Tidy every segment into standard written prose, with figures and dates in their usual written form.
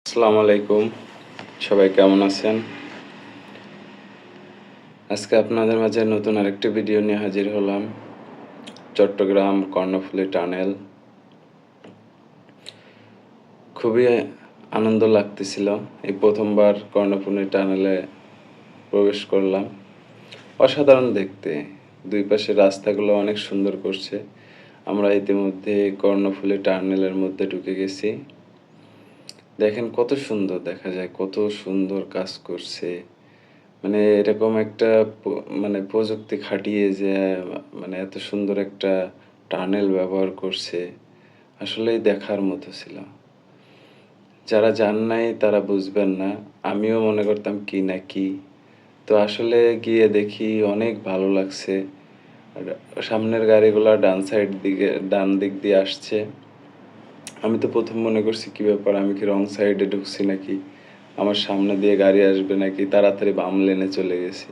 আসসালামু আলাইকুম। সবাই কেমন আছেন? আজকে আপনাদের মাঝে নতুন আরেকটি ভিডিও নিয়ে হাজির হলাম। চট্টগ্রাম কর্ণফুলী টানেল। খুবই আনন্দ লাগতেছিল। এই ১ম বার কর্ণফুলী টানেলে প্রবেশ করলাম। অসাধারণ দেখতে। ২ পাশের রাস্তাগুলো অনেক সুন্দর করছে। আমরা ইতিমধ্যে কর্ণফুলী টানেলের মধ্যে ঢুকে গেছি। দেখেন কত সুন্দর দেখা যায়, কত সুন্দর কাজ করছে। মানে এরকম একটা মানে প্রযুক্তি খাটিয়ে যে মানে এত সুন্দর একটা টানেল ব্যবহার করছে, আসলেই দেখার মতো ছিল। যারা যান নাই তারা বুঝবেন না। আমিও মনে করতাম কি না কি। তো আসলে গিয়ে দেখি অনেক ভালো লাগছে। আর সামনের গাড়িগুলা ডান দিক দিয়ে আসছে। আমি তো ১ম মনে করছি কি ব্যাপার, আমি কি রং সাইডে ঢুকছি নাকি? আমার সামনে দিয়ে গাড়ি আসবে নাকি? তাড়াতাড়ি বাম লেনে চলে গেছি।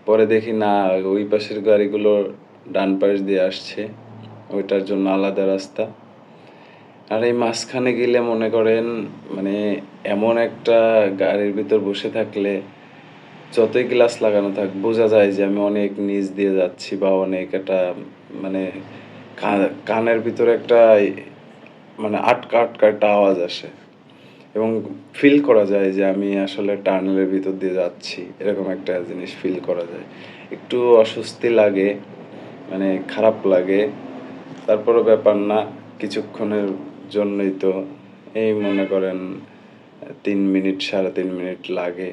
পরে দেখি না, ওই পাশের গাড়িগুলো ডান পাশ দিয়ে আসছে। ওইটার জন্য আলাদা রাস্তা। আর এই মাঝখানে গেলে মনে করেন মানে এমন একটা গাড়ির ভিতর বসে থাকলে যতই গ্লাস লাগানো থাক বোঝা যায় যে আমি অনেক নিচ দিয়ে যাচ্ছি বা অনেক একটা মানে কানের ভিতরে একটা মানে আটকা একটা আওয়াজ আসে এবং ফিল করা যায় যে আমি আসলে টানেলের ভিতর দিয়ে যাচ্ছি। এরকম একটা জিনিস ফিল করা যায়। একটু অস্বস্তি লাগে, মানে খারাপ লাগে। তারপরও ব্যাপার না, কিছুক্ষণের জন্যই তো। এই মনে করেন ৩ মিনিট ৩.৫ মিনিট লাগে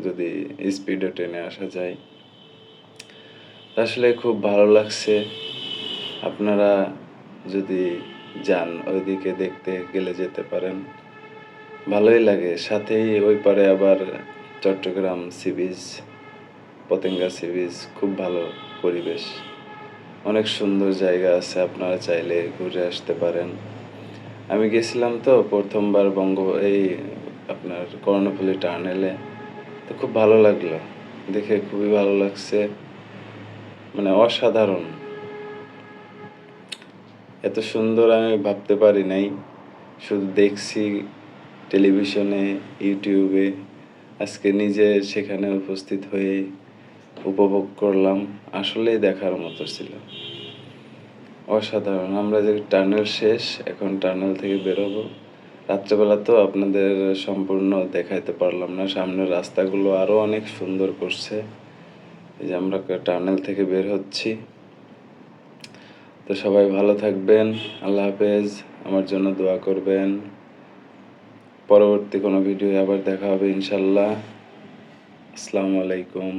যদি স্পিডে ট্রেনে আসা যায়। আসলে খুব ভালো লাগছে। আপনারা যদি যান ওইদিকে দেখতে গেলে যেতে পারেন। ভালোই লাগে। সাথেই ওই পারে আবার Chittagong sea beach, Patenga sea beach খুব ভালো পরিবেশ। অনেক সুন্দর জায়গা আছে, আপনারা চাইলে ঘুরে আসতে পারেন। আমি গেছিলাম তো ১ম বার এই আপনার কর্ণফুলী টানেলে। তো খুব ভালো লাগলো। দেখে খুবই ভালো লাগছে। মানে অসাধারণ। এত সুন্দর আমি ভাবতে পারি নাই। শুধু দেখছি টেলিভিশনে, ইউটিউবে। আজকে নিজে সেখানে উপস্থিত হয়ে উপভোগ করলাম। আসলেই দেখার মতো ছিল। অসাধারণ। আমরা যে টানেল শেষ, এখন টানেল থেকে বেরোবো। রাত্রেবেলা তো আপনাদের সম্পূর্ণ দেখাইতে পারলাম না। সামনের রাস্তাগুলো আরো অনেক সুন্দর করছে। এই যে আমরা টানেল থেকে বের হচ্ছি। তো সবাই ভালো থাকবেন। আল্লাহ হাফেজ। আমার জন্য দোয়া করবেন। পরবর্তী কোনো ভিডিও আবার দেখা হবে ইনশাল্লাহ। আসসালামু আলাইকুম।